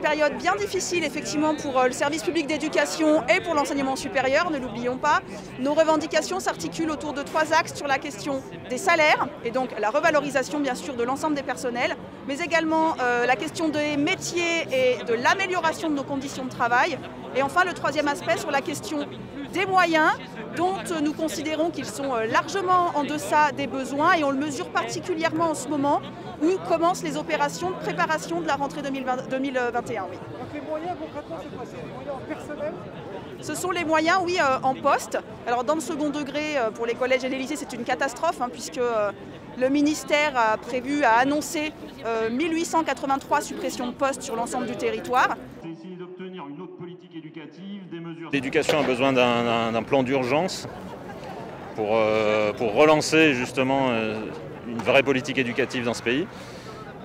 période bien difficile effectivement pour le service public d'éducation et pour l'enseignement supérieur, ne l'oublions pas. Nos revendications s'articulent autour de 3 axes sur la question des salaires et donc la revalorisation bien sûr de l'ensemble des personnels, mais également la question des métiers et de l'amélioration de nos conditions de travail. Et enfin le 3e aspect sur la question des moyens dont nous considérons qu'ils sont largement en deçà des besoins et on le mesure particulièrement en ce moment où commencent les opérations de préparation de la rentrée 2021. Oui. Donc les moyens concrètement c'est quoi? C'est les moyens en personnel? Ce sont les moyens, oui, en poste. Alors dans le second degré, pour les collèges et les lycées, c'est une catastrophe puisque le ministère a annoncé 1883 suppressions de postes sur l'ensemble du territoire. Une autre politique éducative, des mesures... L'éducation a besoin d'un plan d'urgence pour relancer justement une vraie politique éducative dans ce pays.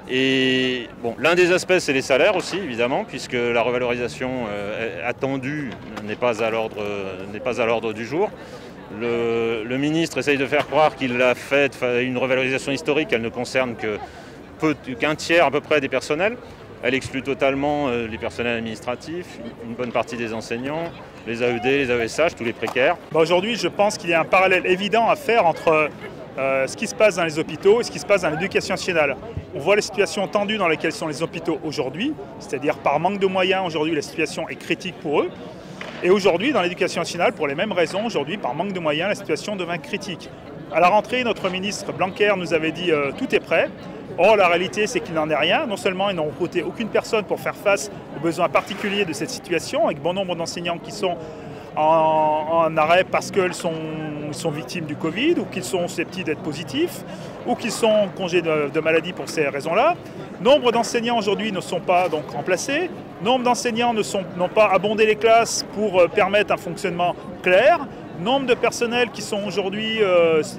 Et bon, l'un des aspects, c'est les salaires aussi, évidemment, puisque la revalorisation attendue n'est pas à l'ordre du jour. Le ministre essaye de faire croire qu'il a fait une revalorisation historique, elle ne concerne qu'un tiers à peu près des personnels. Elle exclut totalement les personnels administratifs, une bonne partie des enseignants, les AED, les AESH, tous les précaires. Aujourd'hui, je pense qu'il y a un parallèle évident à faire entre ce qui se passe dans les hôpitaux et ce qui se passe dans l'éducation nationale. On voit les situations tendues dans lesquelles sont les hôpitaux aujourd'hui, c'est-à-dire par manque de moyens, aujourd'hui la situation est critique pour eux. Et aujourd'hui, dans l'éducation nationale, pour les mêmes raisons, aujourd'hui, par manque de moyens, la situation devient critique. À la rentrée, notre ministre Blanquer nous avait dit tout est prêt. Or, la réalité, c'est qu'il n'en est rien. Non seulement ils n'ont recruté aucune personne pour faire face aux besoins particuliers de cette situation, avec bon nombre d'enseignants qui sont en arrêt parce qu'ils sont victimes du Covid ou qu'ils sont susceptibles d'être positifs ou qu'ils sont en congé de maladie pour ces raisons-là. Nombre d'enseignants aujourd'hui ne sont pas donc remplacés. Nombre d'enseignants n'ont pas abondé les classes pour permettre un fonctionnement clair. Nombre de personnels qui sont aujourd'hui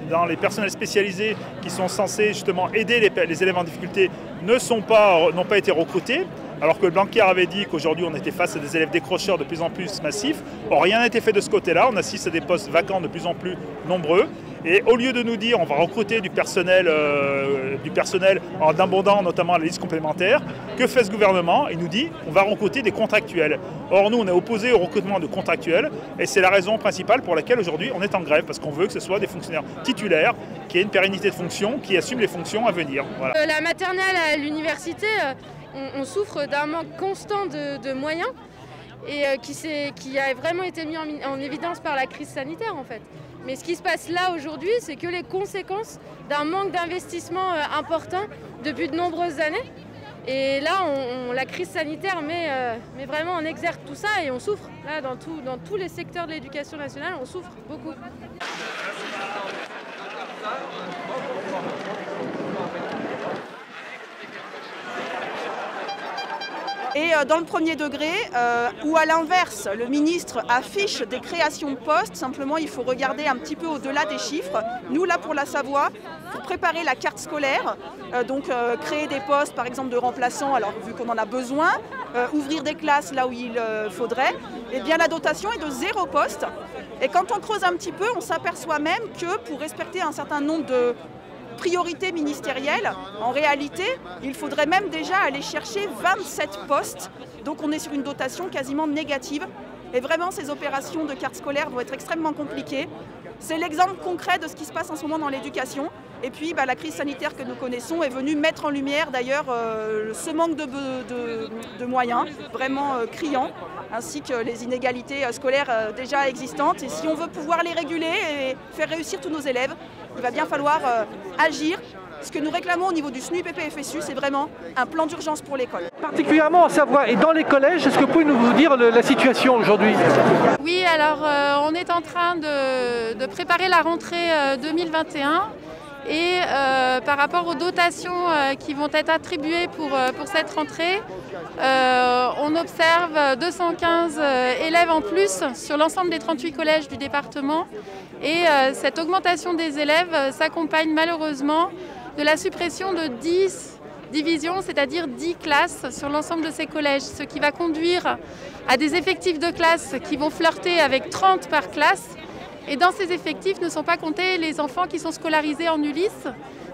dans les personnels spécialisés qui sont censés justement aider les élèves en difficulté n'ont pas été recrutés. Alors que Blanquer avait dit qu'aujourd'hui on était face à des élèves décrocheurs de plus en plus massifs. Or rien n'a été fait de ce côté-là, on assiste à des postes vacants de plus en plus nombreux. Et au lieu de nous dire on va recruter du personnel en abondant notamment la liste complémentaire, que fait ce gouvernement? Il nous dit on va recruter des contractuels. Or nous on est opposés au recrutement de contractuels et c'est la raison principale pour laquelle aujourd'hui on est en grève, parce qu'on veut que ce soit des fonctionnaires titulaires, qui aient une pérennité de fonction, qui assument les fonctions à venir. Voilà. La maternelle à l'université, on souffre d'un manque constant de moyens et qui a vraiment été mis en évidence par la crise sanitaire en fait. Mais ce qui se passe là aujourd'hui, c'est que les conséquences d'un manque d'investissement important depuis de nombreuses années. Et là, la crise sanitaire met vraiment en exergue tout ça et on souffre. Là, dans tous les secteurs de l'éducation nationale, on souffre beaucoup. Et dans le premier degré, où à l'inverse, le ministre affiche des créations de postes, simplement il faut regarder un petit peu au-delà des chiffres. Nous, là pour la Savoie, pour préparer la carte scolaire, créer des postes par exemple de remplaçants, alors vu qu'on en a besoin, ouvrir des classes là où il faudrait, et bien la dotation est de 0 poste. Et quand on creuse un petit peu, on s'aperçoit même que pour respecter un certain nombre de priorité ministérielle, en réalité, il faudrait même déjà aller chercher 27 postes. Donc on est sur une dotation quasiment négative. Et vraiment, ces opérations de carte scolaire vont être extrêmement compliquées. C'est l'exemple concret de ce qui se passe en ce moment dans l'éducation. Et puis la crise sanitaire que nous connaissons est venue mettre en lumière d'ailleurs ce manque de moyens vraiment criant, ainsi que les inégalités scolaires déjà existantes. Et si on veut pouvoir les réguler et faire réussir tous nos élèves, il va bien falloir agir. Ce que nous réclamons au niveau du SNUIP et FSU, c'est vraiment un plan d'urgence pour l'école. Particulièrement en Savoie et dans les collèges, est-ce que vous pouvez nous dire la situation aujourd'hui? Oui, alors on est en train de préparer la rentrée 2021 et par rapport aux dotations qui vont être attribuées pour cette rentrée, on observe 215 élèves en plus sur l'ensemble des 38 collèges du département et cette augmentation des élèves s'accompagne malheureusement de la suppression de 10 divisions, c'est-à-dire 10 classes sur l'ensemble de ces collèges, ce qui va conduire à des effectifs de classe qui vont flirter avec 30 par classe. Et dans ces effectifs ne sont pas comptés les enfants qui sont scolarisés en ULIS,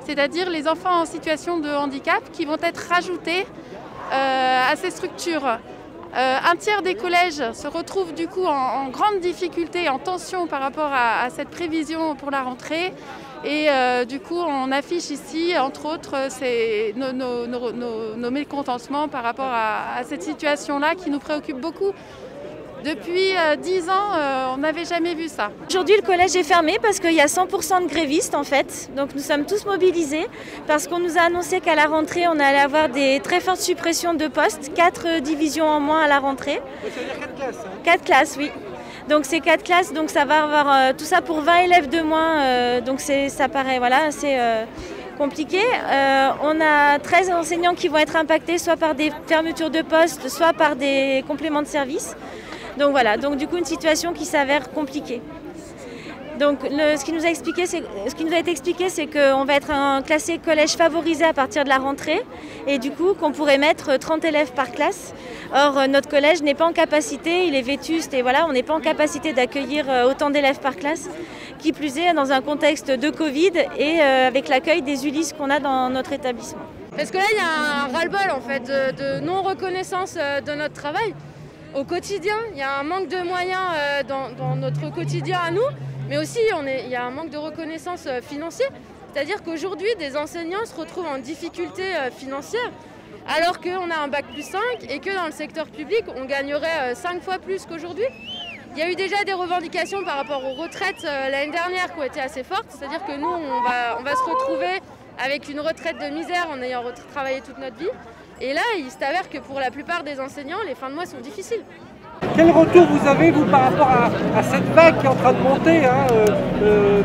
c'est-à-dire les enfants en situation de handicap qui vont être rajoutés à ces structures. Un tiers des collèges se retrouvent du coup en grande difficulté, en tension par rapport à cette prévision pour la rentrée. Et du coup, on affiche ici, entre autres, nos mécontentements par rapport à cette situation-là qui nous préoccupe beaucoup. Depuis 10 ans, on n'avait jamais vu ça. Aujourd'hui, le collège est fermé parce qu'il y a 100% de grévistes en fait. Donc nous sommes tous mobilisés parce qu'on nous a annoncé qu'à la rentrée, on allait avoir des très fortes suppressions de postes, 4 divisions en moins à la rentrée. Ça veut dire 4 classes, hein. 4 classes, oui. Donc c'est 4 classes, donc ça va avoir tout ça pour 20 élèves de moins. Donc ça paraît assez compliqué. On a 13 enseignants qui vont être impactés soit par des fermetures de postes, soit par des compléments de services. Donc voilà, donc du coup une situation qui s'avère compliquée. Donc ce qui nous a été expliqué, c'est qu'on va être un classé collège favorisé à partir de la rentrée et du coup qu'on pourrait mettre 30 élèves par classe. Or notre collège n'est pas en capacité, il est vétuste et voilà, on n'est pas en capacité d'accueillir autant d'élèves par classe. Qui plus est dans un contexte de Covid et avec l'accueil des ULIS qu'on a dans notre établissement. Parce que là il y a un ras-le-bol en fait de non-reconnaissance de notre travail. Au quotidien, il y a un manque de moyens dans notre quotidien à nous, mais aussi il y a un manque de reconnaissance financière. C'est-à-dire qu'aujourd'hui, des enseignants se retrouvent en difficulté financière, alors qu'on a un bac plus 5 et que dans le secteur public, on gagnerait 5 fois plus qu'aujourd'hui. Il y a eu déjà des revendications par rapport aux retraites l'année dernière qui ont été assez fortes, c'est-à-dire que nous, on va se retrouver avec une retraite de misère en ayant travaillé toute notre vie. Et là, il s'avère que pour la plupart des enseignants, les fins de mois sont difficiles. Quel retour vous avez, vous, par rapport à cette vague qui est en train de monter,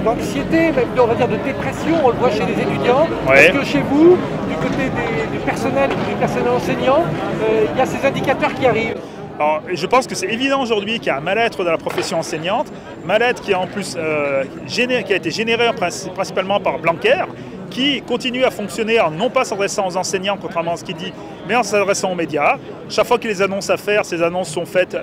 d'anxiété, même on va dire de dépression, on le voit chez les étudiants. Ouais. Est-ce que chez vous, du côté du personnel enseignant, il y a ces indicateurs qui arrivent? Alors, je pense que c'est évident aujourd'hui qu'il y a un mal-être dans la profession enseignante, mal-être qui, en plus, qui a été généré principalement par Blanquer, qui continue à fonctionner en non pas s'adressant aux enseignants, contrairement à ce qu'il dit, mais en s'adressant aux médias. Chaque fois qu'il y a des annonces à faire, ces annonces sont faites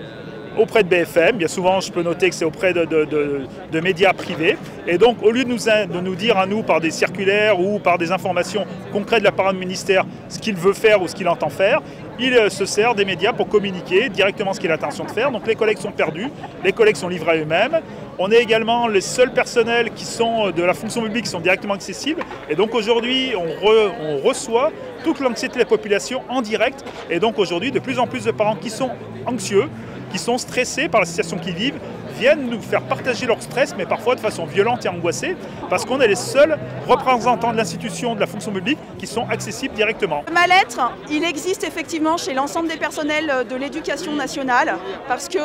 auprès de BFM. Bien souvent, je peux noter que c'est auprès de médias privés. Et donc, au lieu de nous dire à nous, par des circulaires ou par des informations concrètes de la part du ministère, ce qu'il veut faire ou ce qu'il entend faire, il se sert des médias pour communiquer directement ce qu'il a l'intention de faire. Donc les collègues sont perdus, les collègues sont livrés à eux-mêmes. On est également les seuls personnels qui sont de la fonction publique qui sont directement accessibles. Et donc aujourd'hui, on reçoit toute l'anxiété de la population en direct. Et donc aujourd'hui, de plus en plus de parents qui sont anxieux, qui sont stressés par la situation qu'ils vivent, viennent nous faire partager leur stress, mais parfois de façon violente et angoissée, parce qu'on est les seuls représentants de l'institution, de la fonction publique, qui sont accessibles directement. Le mal-être, il existe effectivement chez l'ensemble des personnels de l'éducation nationale, parce que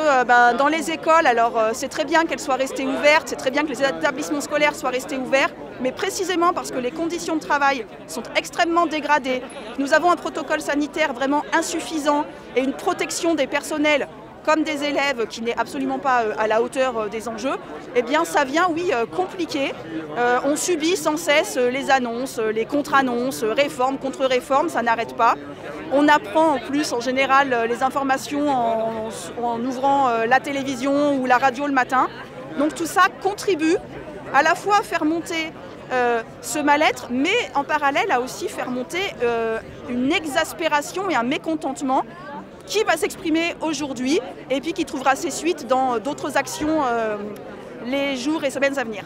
dans les écoles, alors c'est très bien qu'elles soient restées ouvertes, c'est très bien que les établissements scolaires soient restés ouverts, mais précisément parce que les conditions de travail sont extrêmement dégradées. Nous avons un protocole sanitaire vraiment insuffisant et une protection des personnels comme des élèves qui n'est absolument pas à la hauteur des enjeux, eh bien ça vient, oui, compliqué. On subit sans cesse les annonces, les contre-annonces, réformes, contre-réformes, ça n'arrête pas. On apprend en plus en général les informations en ouvrant la télévision ou la radio le matin. Donc tout ça contribue à la fois à faire monter ce mal-être, mais en parallèle à aussi faire monter une exaspération et un mécontentement qui va s'exprimer aujourd'hui et puis qui trouvera ses suites dans d'autres actions les jours et semaines à venir.